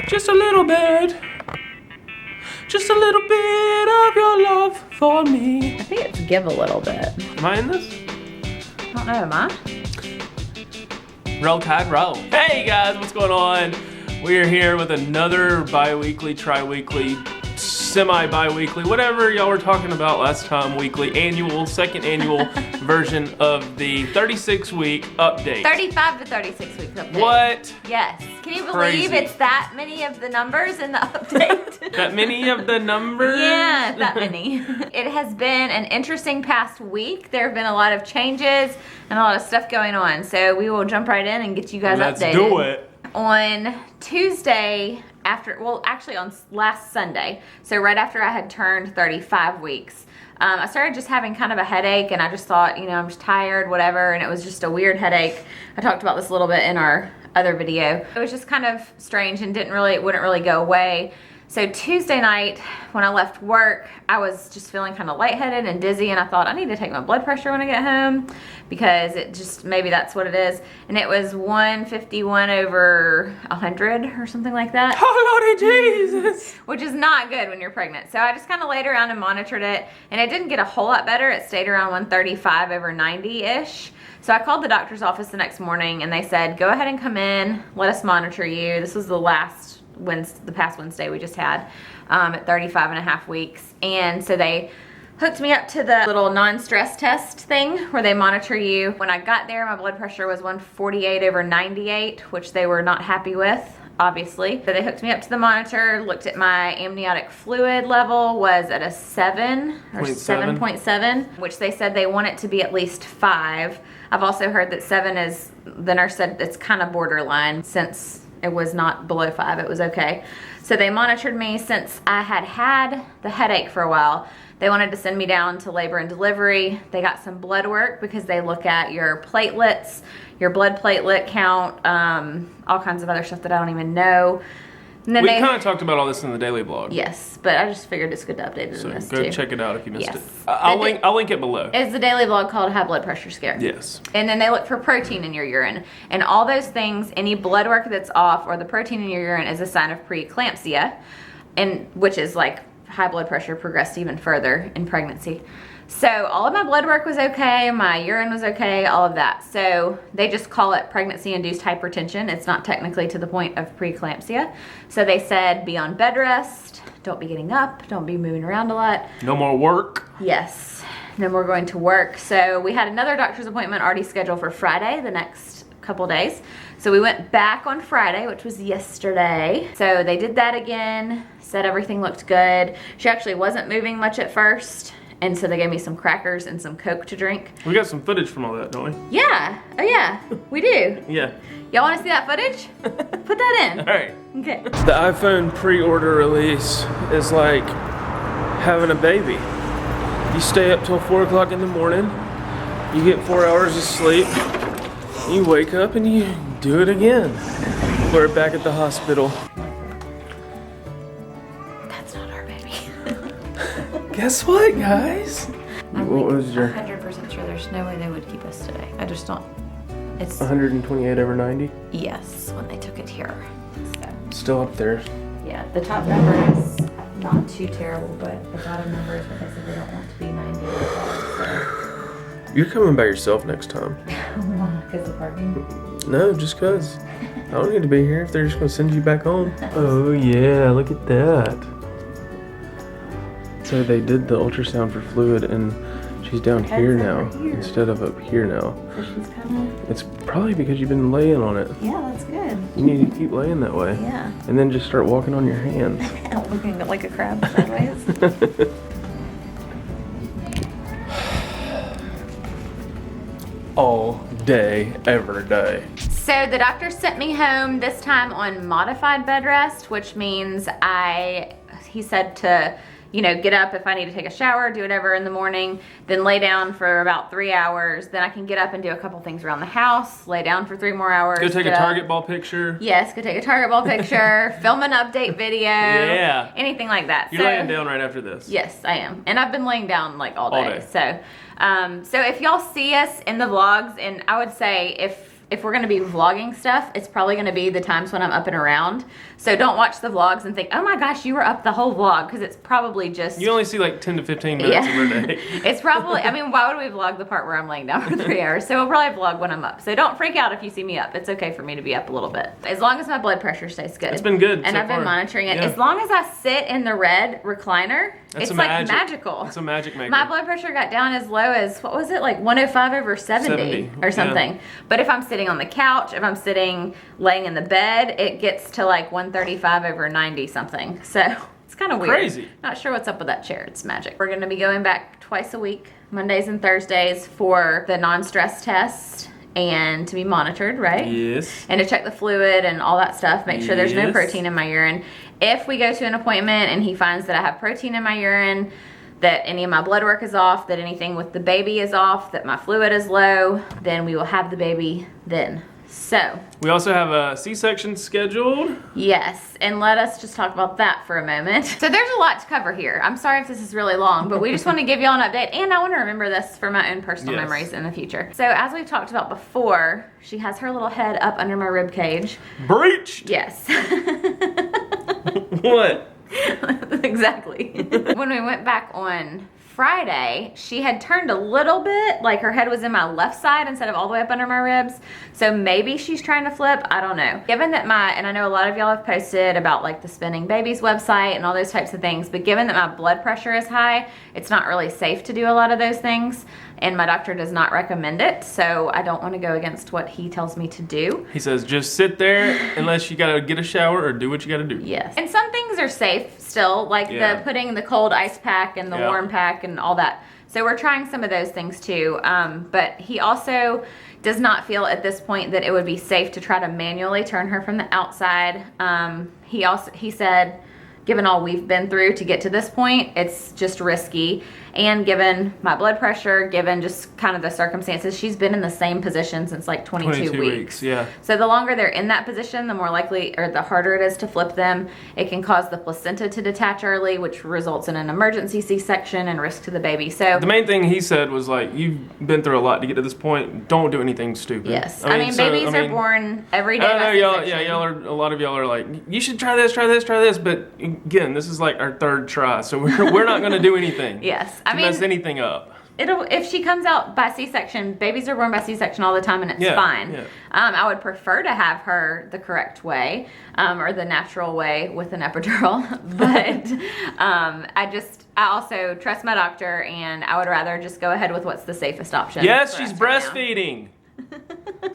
Just a little bit. Just a little bit of your love for me. I think it's give a little bit. Am I in this? I don't know, am I? Roll Tide Roll. Hey guys, what's going on? We are here with another bi-weekly, tri-weekly, semi-bi-weekly, whatever y'all were talking about last time, weekly, annual, second annual version of the 36-week update. 35 to 36 week update. What? Yes. Can you believe Crazy. it's that many of the numbers in the update? That many of the numbers? Yeah, that many. It has been an interesting past week. There have been a lot of changes and a lot of stuff going on. So we will jump right in and get you guys updated. Let's do it. On Tuesday, actually on last Sunday, so right after I had turned 35 weeks, I started just having kind of a headache, and I just thought, you know, I'm just tired, whatever, and it was just a weird headache. I talked about this a little bit in our other video. It was just kind of strange and wouldn't really go away. So Tuesday night, when I left work, I was just feeling kind of lightheaded and dizzy, and I thought I need to take my blood pressure when I get home because it just, maybe that's what it is. And it was 151/100 or something like that. Oh Lordy Jesus! Which is not good when you're pregnant. So I just kind of laid around and monitored it, and it didn't get a whole lot better. It stayed around 135/90-ish. So I called the doctor's office the next morning, and they said, go ahead and come in, let us monitor you. This was the past Wednesday we just had at 35.5 weeks. And so they hooked me up to the little non-stress test thing where they monitor you. When I got there, my blood pressure was 148/98, which they were not happy with, obviously. So they hooked me up to the monitor, looked at my amniotic fluid level, was at a 7 or 7.7, which they said they want it to be at least 5. I've also heard that 7 is, the nurse said it's kind of borderline since it was not below 5, it was okay. So they monitored me since I had the headache for a while. They wanted to send me down to labor and delivery. They got some blood work because they look at your platelets, your blood platelet count, all kinds of other stuff that I don't even know. And then We kind of talked about all this in the daily vlog. Yes, but I just figured it's good to update it So in this go too. check it out if you missed Yes. it. I'll link it below. It's the daily vlog called High Blood Pressure Scare. Yes. And then they look for protein in your urine. And all those things, any blood work that's off or the protein in your urine is a sign of preeclampsia, and which is like high blood pressure progressed even further in pregnancy. So all of my blood work was okay, my urine was okay, all of that. So they just call it pregnancy-induced hypertension. It's not technically to the point of preeclampsia. So they said be on bed rest, don't be getting up, don't be moving around a lot. No more work. Yes, no more going to work. So we had another doctor's appointment already scheduled for Friday, the next couple days. So we went back on Friday, which was yesterday. So they did that again, said everything looked good. She actually wasn't moving much at first, and so they gave me some crackers and some Coke to drink. We got some footage from all that, don't we? Yeah, oh yeah, we do. Yeah. Y'all wanna see that footage? Put that in. All right. Okay. The iPhone pre-order release is like having a baby. You stay up till 4 o'clock in the morning, you get 4 hours of sleep, you wake up and you do it again. We're back at the hospital. That's not our baby. Guess what, guys? What was your 100% sure there's no way they would keep us today. I just don't. It's 128/90? yes, when they took it here. So. Still up there. Yeah, the top number is not too terrible, but the bottom number is what they said they don't want to be 90. You're coming by yourself next time. Because of parking? No, just cause. I don't need to be here if they're just gonna send you back home. Oh yeah, look at that. So they did the ultrasound for fluid and she's down here now instead of up here now. So she's kind of. It's probably because you've been laying on it. Yeah, that's good. You need to keep laying that way. Yeah. And then just start walking on your hands. Looking like a crab sideways. All day, every day. So the doctor sent me home this time on modified bed rest, which means he said to, you know, get up if I need to take a shower, do whatever in the morning, then lay down for about 3 hours. Then I can get up and do a couple things around the house, lay down for 3 more hours. Go take a target ball picture. Yes, go take a target ball picture, film an update video. Yeah. Anything like that. You're laying down right after this. Yes, I am. And I've been laying down like all day. All day. So if y'all see us in the vlogs, and I would say if we're gonna be vlogging stuff, it's probably gonna be the times when I'm up and around. So don't watch the vlogs and think, oh my gosh, you were up the whole vlog, because it's probably just... You only see like 10 to 15 minutes of her day. It's probably, I mean, why would we vlog the part where I'm laying down for 3 hours? So we'll probably vlog when I'm up. So don't freak out if you see me up. It's okay for me to be up a little bit. As long as my blood pressure stays good. It's been good And so I've been far. monitoring it. Yeah. As long as I sit in the red recliner, it's like magical. It's a magic maker. My blood pressure got down as low as, what was it, like 105/70 or something. Yeah. But if I'm sitting on the couch, if I'm sitting laying in the bed, it gets to like 135/90 something. So it's kind of weird. Crazy. Not sure what's up with that chair. It's magic. We're going to be going back twice a week, Mondays and Thursdays, for the non-stress test and to be monitored, right? Yes. And to check the fluid and all that stuff, make sure there's no Yes. protein in my urine. If we go to an appointment and he finds that I have protein in my urine, that any of my blood work is off, that anything with the baby is off, that my fluid is low, then we will have the baby then. So, We also have a C-section scheduled. yes, and let us just talk about that for a moment. So there's a lot to cover here. I'm sorry if this is really long, but we just want to give y'all an update, and I want to remember this for my own personal Yes. memories in the future. So as we've talked about before, she has her little head up under my rib cage. Breached. Yes. What? Exactly. When we went back on Friday, she had turned a little bit, like her head was in my left side instead of all the way up under my ribs. So maybe she's trying to flip, I don't know. Given that and I know a lot of y'all have posted about like the Spinning Babies website and all those types of things, but given that my blood pressure is high, it's not really safe to do a lot of those things. And my doctor does not recommend it, so I don't want to go against what he tells me to do. He says just sit there unless you gotta get a shower or do what you gotta do. Yes. And some things are safe still, like Yeah. the putting the cold ice pack and the Yeah. warm pack and all that. So we're trying some of those things too. But he also does not feel at this point that it would be safe to try to manually turn her from the outside. He said, given all we've been through to get to this point, it's just risky. And given my blood pressure, given just kind of the circumstances, she's been in the same position since like 22 weeks. Yeah. So the longer they're in that position, the more likely, or the harder it is to flip them. It can cause the placenta to detach early, which results in an emergency C-section and risk to the baby. So The main thing he said was like, you've been through a lot to get to this point. Don't do anything stupid. yes, I mean babies are born every day. I know by y'all. C-section. Yeah, a lot of y'all are like, you should try this, try this, try this. But again, this is like our third try, so we're not going to do anything. Yes, to mess anything up. If she comes out by C-section, babies are born by C-section all the time, and it's Yeah, fine. yeah. I would prefer to have her the correct way, or the natural way with an epidural. But I also trust my doctor, and I would rather just go ahead with what's the safest option. Yes, for she's us right now. breastfeeding.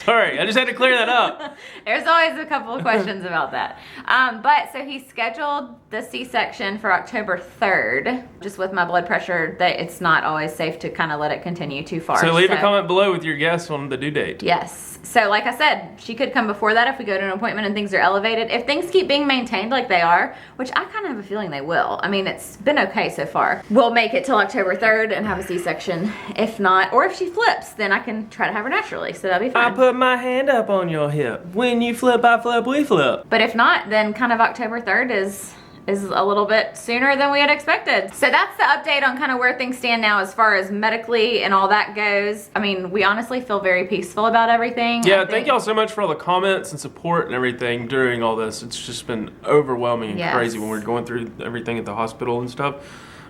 Sorry, I just had to clear that up. There's always a couple of questions about that. But so he scheduled the C-section for October 3rd, just with my blood pressure, that it's not always safe to kind of let it continue too far. So leave a comment below with your guess on the due date. Yes. So like I said, she could come before that if we go to an appointment and things are elevated. If things keep being maintained like they are, which I kind of have a feeling they will. I mean, it's been okay so far. We'll make it till October 3rd and have a C-section. If not, or if she flips, then I can try to have her naturally. So that'll be fine. I put my hand up on your hip. When you flip, I flip, we flip. But if not, then kind of October 3rd is a little bit sooner than we had expected. So that's the update on kind of where things stand now as far as medically and all that goes. I mean, we honestly feel very peaceful about everything. Yeah, thank y'all so much for all the comments and support and everything during all this. It's just been overwhelming and Yes. crazy when we're going through everything at the hospital and stuff.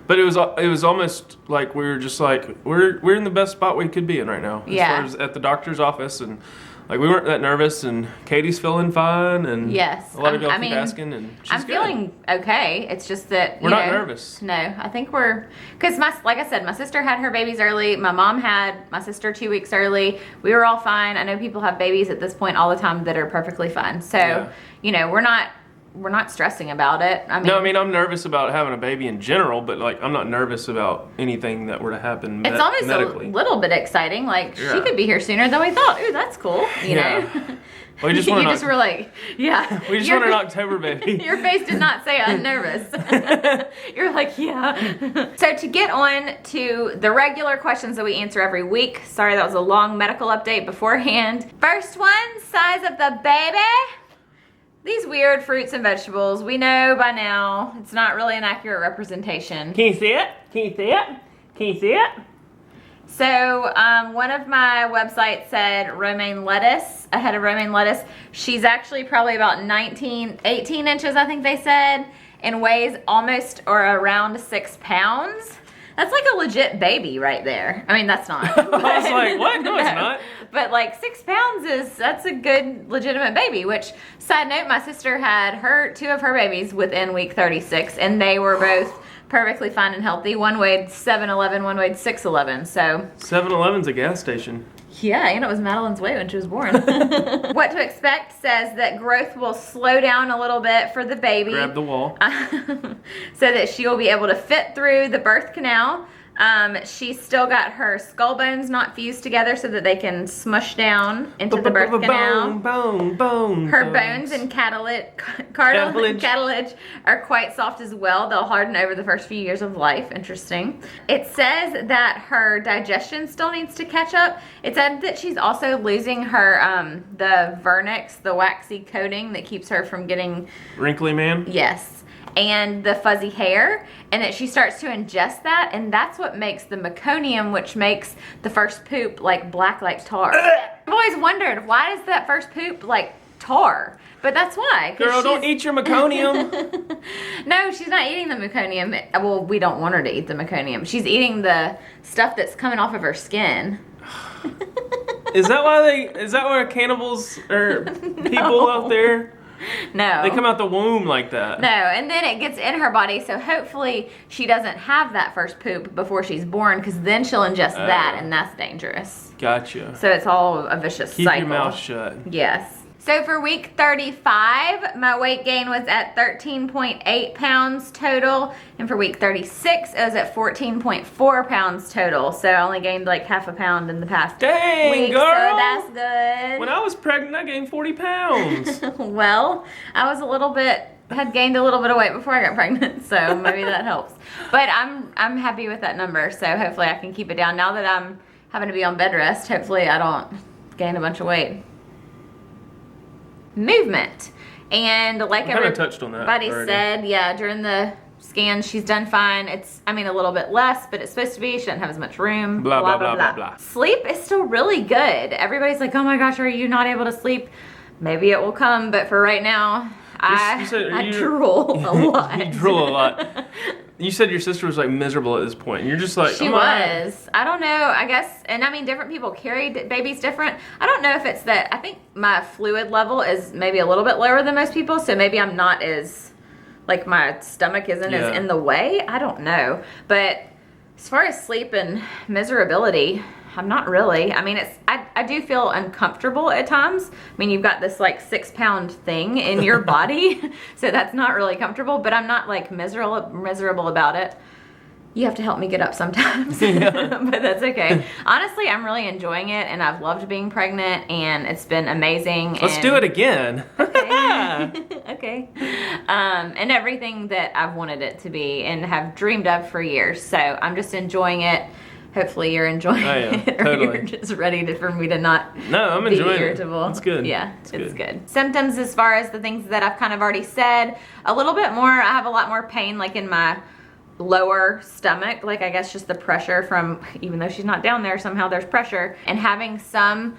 But it was almost like we were just like, we're in the best spot we could be in right now. As Yeah. far as at the doctor's office, and like we weren't that nervous, and Katie's feeling fine, and Yes. a lot of y'all I keep mean, asking, and she's I'm good. feeling okay. It's just that We're you not know, nervous. No, I think because like I said, my sister had her babies early. My mom had my sister 2 weeks early. We were all fine. I know people have babies at this point all the time that are perfectly fine. So, Yeah. you know, we're not stressing about it. No, I mean, I'm nervous about having a baby in general, but like I'm not nervous about anything that were to happen it's almost medically. a little bit exciting. Like, she Yeah. could be here sooner than we thought. Ooh, that's cool. You Yeah. know? We just want you an just were like, yeah. we just Your- want an October baby. Your face did not say I'm nervous. You're like, yeah. So to get on to the regular questions that we answer every week. Sorry, that was a long medical update beforehand. First one, size of the baby. These weird fruits and vegetables, we know by now it's not really an accurate representation. Can you see it? Can you see it? Can you see it? So one of my websites said romaine lettuce, a head of romaine lettuce. She's actually probably about 18 inches, I think they said, and weighs almost or around 6 pounds. That's like a legit baby right there. I mean, that's not. I was like, what? No, it's not. But like 6 pounds that's a good legitimate baby, which, side note, my sister had two of her babies within week 36, and they were both perfectly fine and healthy. One weighed 7'11", one weighed 6'11", so. 7-Eleven's a gas station. Yeah, and it was Madeline's weight when she was born. What to expect says that growth will slow down a little bit for the baby. Grab the wall. So that she will be able to fit through the birth canal. She's still got her skull bones not fused together so that they can smush down into the birth canal. Bone. Her bones and cartilage are quite soft as well. They'll harden over the first few years of life. Interesting. It says that her digestion still needs to catch up. It said that she's also losing her the vernix, the waxy coating that keeps her from getting Wrinkly man? Yes. And the fuzzy hair, and that she starts to ingest that, and that's what makes the meconium, which makes the first poop like black like tar. I've always wondered, why is that first poop like tar? But that's why. Girl, don't eat your meconium. No, she's not eating the meconium. Well, we don't want her to eat the meconium. She's eating the stuff that's coming off of her skin. Is that why cannibals are people out there? No. They come out the womb like that. No, and then it gets in her body, so hopefully she doesn't have that first poop before she's born, because then she'll ingest that, and that's dangerous. Gotcha. So it's all a vicious cycle. Keep your mouth shut. Yes. So for week 35, my weight gain was at 13.8 pounds total. And for week 36, it was at 14.4 pounds total. So I only gained like half a pound in the past week. Girl. So that's good. When I was pregnant, I gained 40 pounds. Well, I was had gained a little bit of weight before I got pregnant, so maybe that helps. But I'm happy with that number, so hopefully I can keep it down. Now that I'm having to be on bed rest, hopefully I don't gain a bunch of weight. Movement. And like everybody said, yeah, during the scan, she's done fine. It's, I mean, a little bit less, but it's supposed to be. She doesn't have as much room. Blah, blah, blah, blah, blah. Sleep is still really good. Everybody's like, oh my gosh, are you not able to sleep? Maybe it will come, but for right now, I drool a lot. You drool a lot. You said your sister was like miserable at this point. And you're just like, she was. I don't know. I guess, and I mean, different people carry babies different. I don't know if it's that. I think my fluid level is maybe a little bit lower than most people, so maybe I'm not as, like, my stomach isn't as in the way. I don't know. But as far as sleep and miserability, I'm not really. I mean, I do feel uncomfortable at times. I mean, you've got this like 6 pound thing in your body, so that's not really comfortable, but I'm not like miserable about it. You have to help me get up sometimes, but that's okay. Honestly, I'm really enjoying it, and I've loved being pregnant, and it's been amazing. Let's do it again. Okay. Okay. And everything that I've wanted it to be and have dreamed of for years. So I'm just enjoying it. Hopefully you're enjoying it, or totally. you're just ready for me to not I'm be enjoying irritable. It's good. Yeah, it's good. Symptoms, as far as the things that I've kind of already said, a little bit more. I have a lot more pain, like in my lower stomach, like I guess just the pressure from, even though she's not down there, somehow there's pressure, and having some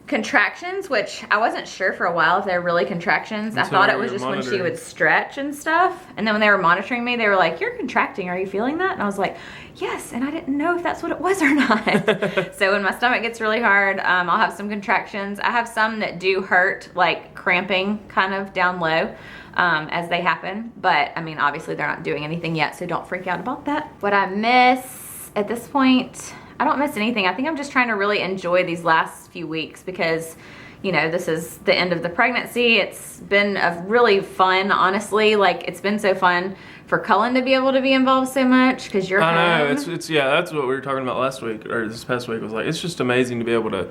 contractions, which I wasn't sure for a while if they were really contractions. I thought it was just when she would stretch and stuff. And then when they were monitoring me, they were like, you're contracting, are you feeling that? And I was like, yes, and I didn't know if that's what it was or not. So when my stomach gets really hard, I'll have some contractions. I have some that do hurt, like cramping kind of down low as they happen. But I mean, obviously they're not doing anything yet, so don't freak out about that. What I miss at this point, I don't miss anything. I think I'm just trying to really enjoy these last few weeks because, you know, this is the end of the pregnancy. It's been a really fun, honestly. Like, it's been so fun for Cullen to be able to be involved so much because you're home. I know. It's yeah, that's what we were talking about last week, or this past week. Was like, it's just amazing to be able to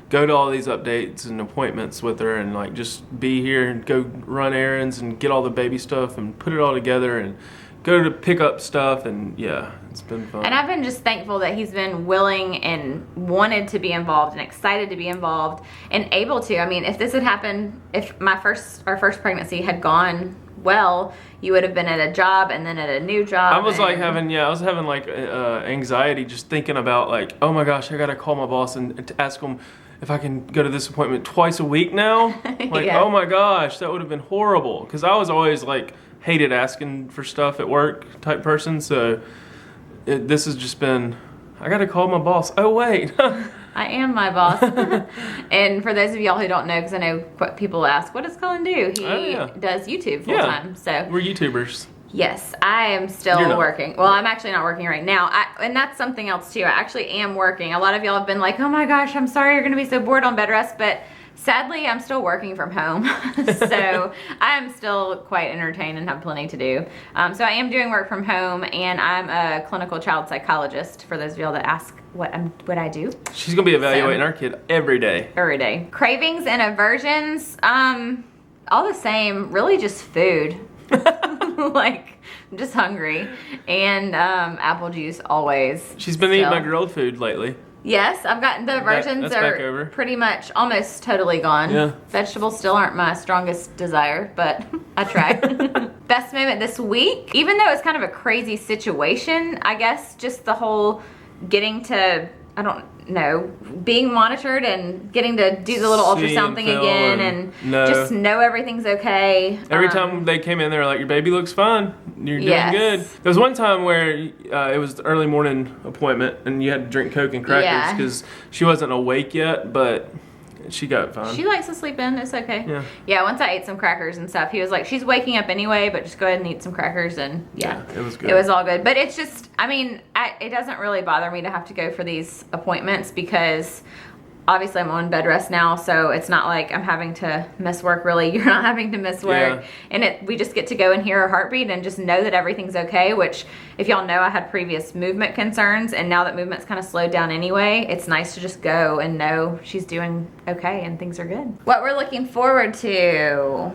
go to all these updates and appointments with her and like just be here and go run errands and get all the baby stuff and put it all together and go to pick up stuff, and yeah, it's been fun. And I've been just thankful that he's been willing and wanted to be involved and excited to be involved and able to. I mean, if this had happened, if our first pregnancy had gone well, you would have been at a job and then at a new job. I was like having like anxiety just thinking about like, oh my gosh, I gotta call my boss and to ask him if I can go to this appointment twice a week now. Like, Yeah. oh my gosh, that would have been horrible. Because I was always like hated asking for stuff at work type person. So this has just been, I gotta call my boss. Oh wait. I am my boss. And for those of y'all who don't know, because I know what people ask, what does Cullen do? He does YouTube full time. So we're YouTubers. yes, I am still working. Well, I'm actually not working right now. And that's something else too. I actually am working. A lot of y'all have been like, oh my gosh, I'm sorry you're gonna be so bored on bed rest, but sadly, I'm still working from home. So I am still quite entertained and have plenty to do. So I am doing work from home, and I'm a clinical child psychologist, for those of y'all that ask what I do. She's gonna be evaluating our kid every day. Every day. Cravings and aversions, all the same, really just food. Like, I'm just hungry. And apple juice always. She's been eating my grilled food lately. Yes, I've gotten the aversions are pretty much almost totally gone. Yeah. Vegetables still aren't my strongest desire, but I try. Best moment this week, even though it's kind of a crazy situation, I guess just the whole getting to, I don't know, being monitored and getting to do the little ultrasound thing again and just know everything's okay. Every time they came in, they were like, your baby looks fine. You're doing good. There was one time where it was the early morning appointment and you had to drink Coke and crackers because she wasn't awake yet, but she got fine. She likes to sleep in. It's okay. Yeah. Yeah, once I ate some crackers and stuff, he was like, she's waking up anyway, but just go ahead and eat some crackers. And yeah, it was good. It was all good. But it's just, I mean, it doesn't really bother me to have to go for these appointments because obviously I'm on bed rest now, so it's not like I'm having to miss work. Really, you're not having to miss work. And we just get to go and hear her heartbeat and just know that everything's okay, which if y'all know, I had previous movement concerns, and now that movement's kind of slowed down anyway, it's nice to just go and know she's doing okay and things are good. What we're looking forward to,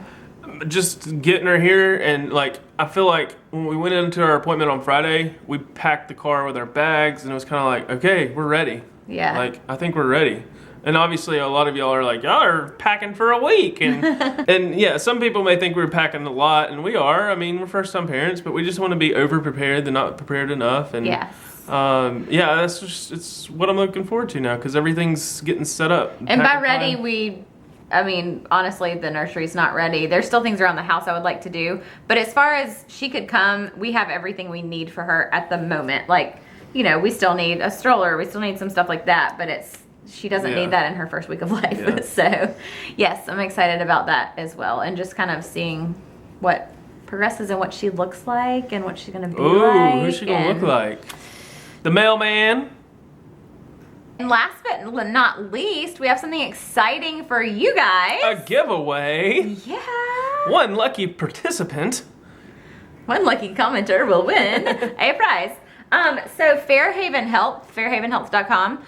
just getting her here, and like I feel like when we went into our appointment on Friday, we packed the car with our bags and it was kind of like, okay, we're ready. Yeah. Like, I think we're ready. And obviously a lot of y'all are like, y'all are packing for a week. And and yeah, some people may think we're packing a lot, and we are. I mean, we're first time parents, but we just want to be over prepared than not prepared enough. And yes. Yeah, that's just, it's what I'm looking forward to now because everything's getting set up. And by ready, I mean, honestly, the nursery's not ready. There's still things around the house I would like to do. But as far as she could come, we have everything we need for her at the moment. Like, you know, we still need a stroller. We still need some stuff like that. But she doesn't need that in her first week of life. Yeah. So, yes, I'm excited about that as well. And just kind of seeing what progresses and what she looks like and what she's going to be like. Ooh, who's she going to look like? The mailman. And last but not least, we have something exciting for you guys. A giveaway. Yeah. One lucky participant. One lucky commenter will win a prize. So Fairhaven Health, fairhavenhealth.com,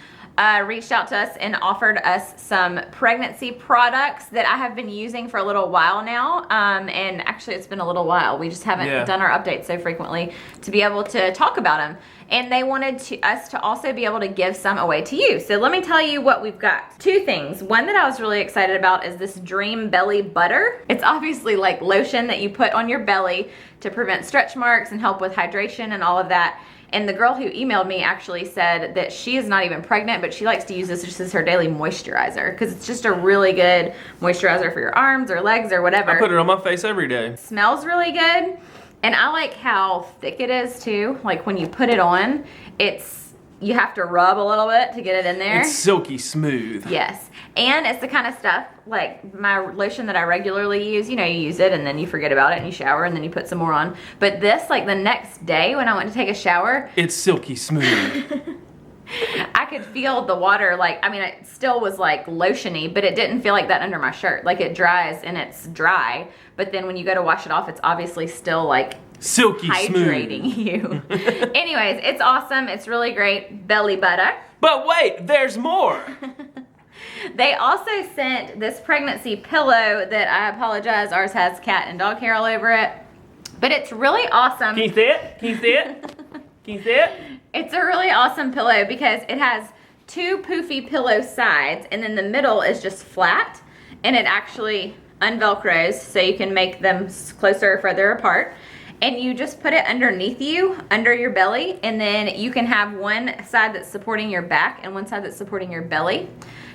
reached out to us and offered us some pregnancy products that I have been using for a little while now. And actually it's been a little while. We just haven't done our updates so frequently to be able to talk about them. And they wanted us to also be able to give some away to you. So let me tell you what we've got. Two things. One that I was really excited about is this Dream Belly Butter. It's obviously like lotion that you put on your belly to prevent stretch marks and help with hydration and all of that. And the girl who emailed me actually said that she is not even pregnant, but she likes to use this just as her daily moisturizer because it's just a really good moisturizer for your arms or legs or whatever. I put it on my face every day. Smells really good. And I like how thick it is too. Like when you put it on, you have to rub a little bit to get it in there. It's silky smooth. Yes. And it's the kind of stuff, like my lotion that I regularly use, you know, you use it and then you forget about it and you shower and then you put some more on. But this, like the next day when I went to take a shower, it's silky smooth. I could feel the water, like, I mean, it still was like lotiony, but it didn't feel like that under my shirt. Like it dries and it's dry, but then when you go to wash it off, it's obviously still like silky hydrating smooth. You. Anyways, it's awesome. It's really great. Belly butter. But wait, there's more. They also sent this pregnancy pillow that I apologize, ours has cat and dog hair all over it, but it's really awesome. Can you see it? Can you see it? Can you see it? It's a really awesome pillow because it has two poofy pillow sides and then the middle is just flat, and it actually unvelcros so you can make them closer or further apart. And you just put it underneath you, under your belly, and then you can have one side that's supporting your back and one side that's supporting your belly.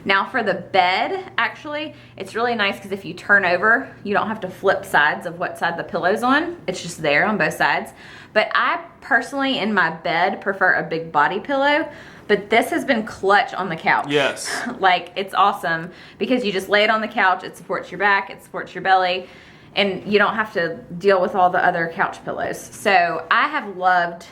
Now for the bed, actually, it's really nice because if you turn over, you don't have to flip sides of what side the pillow's on. It's just there on both sides. But I personally, in my bed, prefer a big body pillow. But this has been clutch on the couch. Yes. Like, it's awesome because you just lay it on the couch, it supports your back, it supports your belly, and you don't have to deal with all the other couch pillows. So I have loved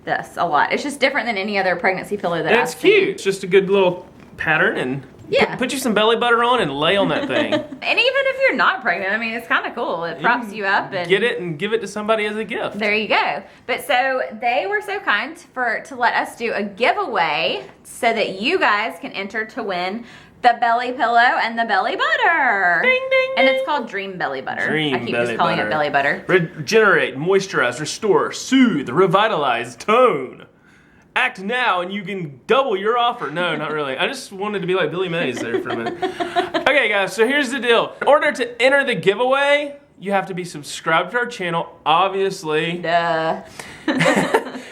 this a lot. It's just different than any other pregnancy pillow that I've seen. It's cute. It's just a good little pattern, and yeah, put you some belly butter on and lay on that thing. And even if you're not pregnant, I mean, it's kind of cool. It props you up and get it and give it to somebody as a gift. There you go. But so they were so kind to let us do a giveaway so that you guys can enter to win the belly pillow and the belly butter. Ding, ding, ding. And it's called Dream Belly Butter. I keep just calling it belly butter. Regenerate, moisturize, restore, soothe, revitalize, tone. Act now and you can double your offer. No, not really. I just wanted to be like Billy Mays there for a minute. Okay, guys, so here's the deal. In order to enter the giveaway, you have to be subscribed to our channel, obviously. Duh.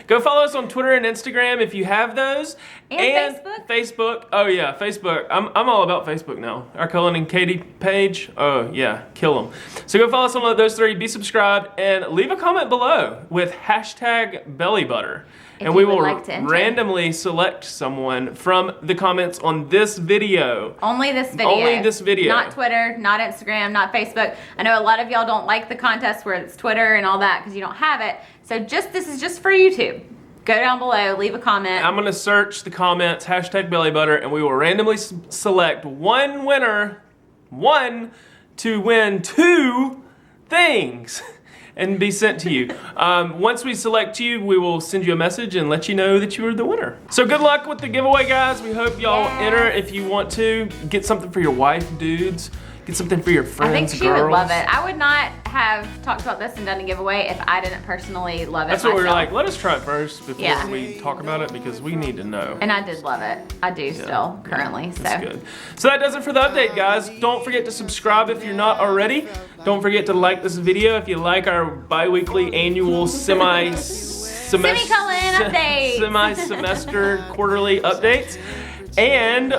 Go follow us on Twitter and Instagram if you have those. And Facebook? Facebook. Oh yeah, Facebook. I'm all about Facebook now. Our Cullen and Katie page. Oh yeah, kill them. So go follow us on those three, be subscribed, and leave a comment below with #bellybutter. And we will randomly select someone from the comments on this video. Only this video. Only this video. Not Twitter, not Instagram, not Facebook. I know a lot of y'all don't like the contest where it's Twitter and all that because you don't have it. So this is just for YouTube. Go down below, leave a comment. I'm gonna search the comments, #bellybutter, and we will randomly select one winner, to win 2 things. And be sent to you. Once we select you, we will send you a message and let you know that you are the winner. So good luck with the giveaway, guys. We hope y'all enter if you want to. Get something for your wife, dudes. Get something for your friends, I think she would love it. I would not have talked about this and done a giveaway if I didn't personally love it That's myself. what we were like, let us try it first before we talk about it because we need to know. And I did love it. I do still, currently. That's good. So that does it for the update, guys. Don't forget to subscribe if you're not already. Don't forget to like this video if you like our bi-weekly annual semi-semester quarterly updates. And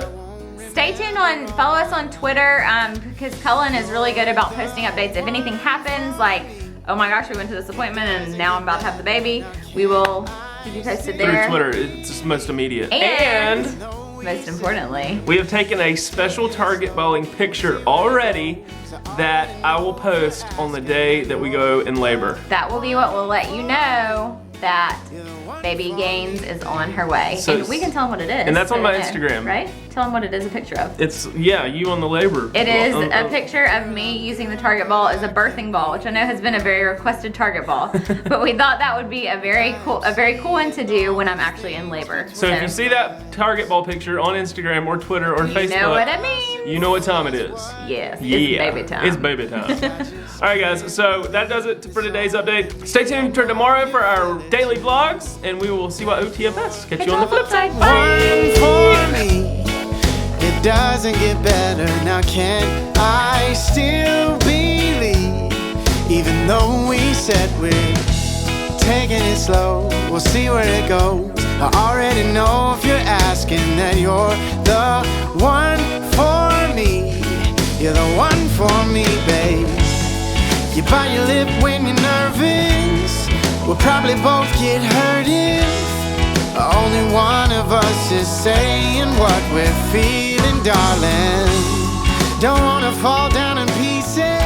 stay tuned follow us on Twitter because Cullen is really good about posting updates. If anything happens, like, oh my gosh, we went to this appointment and now I'm about to have the baby, we will keep you posted there. Through Twitter, it's just most immediate. And most importantly, we have taken a special target bowling picture already that I will post on the day that we go in labor. That will be what will let you know that baby Gaines is on her way. So and we can tell them what it is. And that's on my Instagram. Right? Tell them what it is a picture of. It's, you on the labor. It is a picture of me using the target ball as a birthing ball, which I know has been a very requested target ball. But we thought that would be a very cool one to do when I'm actually in labor. So if you see that target ball picture on Instagram or Twitter or Facebook, you know what it means. You know what time it is. Yes, it's baby time. It's baby time. All right, guys, so that does it for today's update. Stay tuned for tomorrow for our daily vlogs, and we will see what OTFS. Catch you on the flip side. One for me. It doesn't get better now. Can I still believe? Even though we said we're taking it slow, we'll see where it goes. I already know if you're asking that you're the one for me. You're the one for me, babe. You bite your lip when you're nervous. We'll probably both get hurt if only one of us is saying what we're feeling, darling. Don't wanna fall down in pieces.